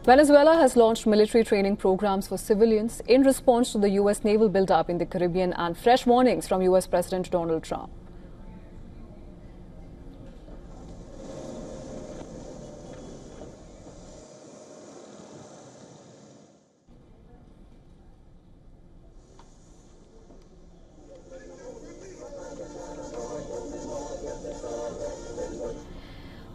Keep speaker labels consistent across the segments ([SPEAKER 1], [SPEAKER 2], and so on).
[SPEAKER 1] Venezuela has launched military training programs for civilians in response to the U.S. naval buildup in the Caribbean and fresh warnings from U.S. President Donald Trump.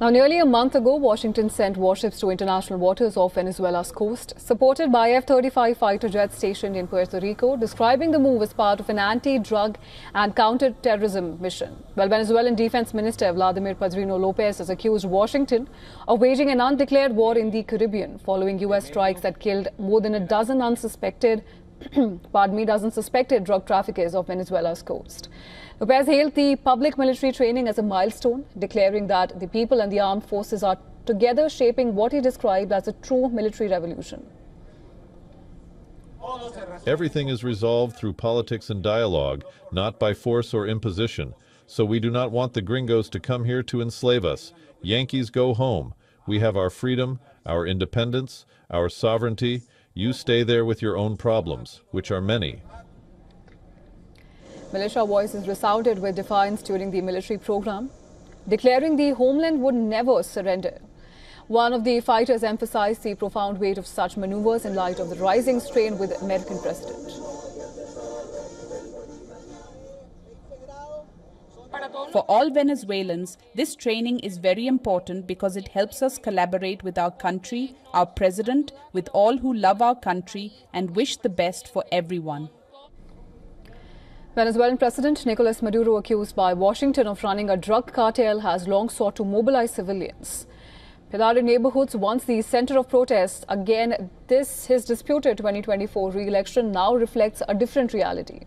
[SPEAKER 1] Now, nearly a month ago, Washington sent warships to international waters off Venezuela's coast, supported by F-35 fighter jets stationed in Puerto Rico, describing the move as part of an anti-drug and counter-terrorism mission. Well, Venezuelan Defense Minister Vladimir Padrino Lopez has accused Washington of waging an undeclared war in the Caribbean, following U.S. strikes that killed more than a dozen suspected drug traffickers off Venezuela's coast. Lopez hailed the public military training as a milestone, declaring that the people and the armed forces are together shaping what he described as a true military revolution.
[SPEAKER 2] Everything is resolved through politics and dialogue, not by force or imposition. So we do not want the gringos to come here to enslave us. Yankees, go home. We have our freedom, our independence, our sovereignty. You stay there with your own problems, which are many.
[SPEAKER 1] Militia voices resounded with defiance during the military program, declaring the homeland would never surrender. One of the fighters emphasized the profound weight of such maneuvers in light of the rising strain with the American president.
[SPEAKER 3] For all Venezuelans, this training is very important because it helps us collaborate with our country, our president, with all who love our country and wish the best for everyone.
[SPEAKER 1] Venezuelan President Nicolas Maduro, accused by Washington of running a drug cartel, has long sought to mobilize civilians. Petare neighborhoods, once the center of protests, again, his disputed 2024 re-election now reflects a different reality.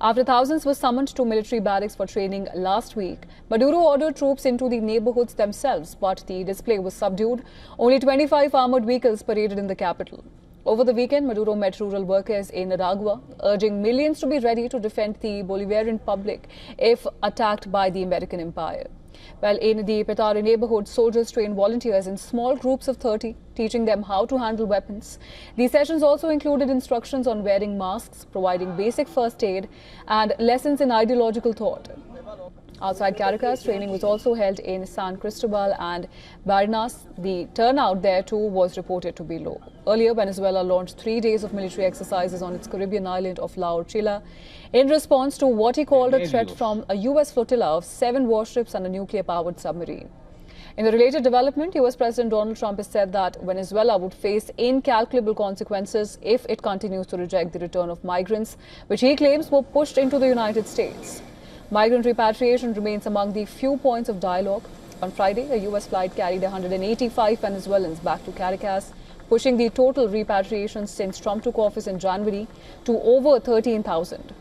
[SPEAKER 1] After thousands were summoned to military barracks for training last week, Maduro ordered troops into the neighborhoods themselves, but the display was subdued. Only 25 armored vehicles paraded in the capital. Over the weekend, Maduro met rural workers in Aragua, urging millions to be ready to defend the Bolivarian public if attacked by the American empire. Well, in the Petare neighborhood, soldiers train volunteers in small groups of 30, teaching them how to handle weapons. These sessions also included instructions on wearing masks, providing basic first aid, and lessons in ideological thought. Outside Caracas, training was also held in San Cristobal and Barinas. The turnout there too was reported to be low. Earlier, Venezuela launched 3 days of military exercises on its Caribbean island of La Orchila in response to what he called a threat from a U.S. flotilla of 7 warships and a nuclear-powered submarine. In a related development, U.S. President Donald Trump has said that Venezuela would face incalculable consequences if it continues to reject the return of migrants, which he claims were pushed into the United States. Migrant repatriation remains among the few points of dialogue. On Friday, a U.S. flight carried 185 Venezuelans back to Caracas, pushing the total repatriation since Trump took office in January to over 13,000.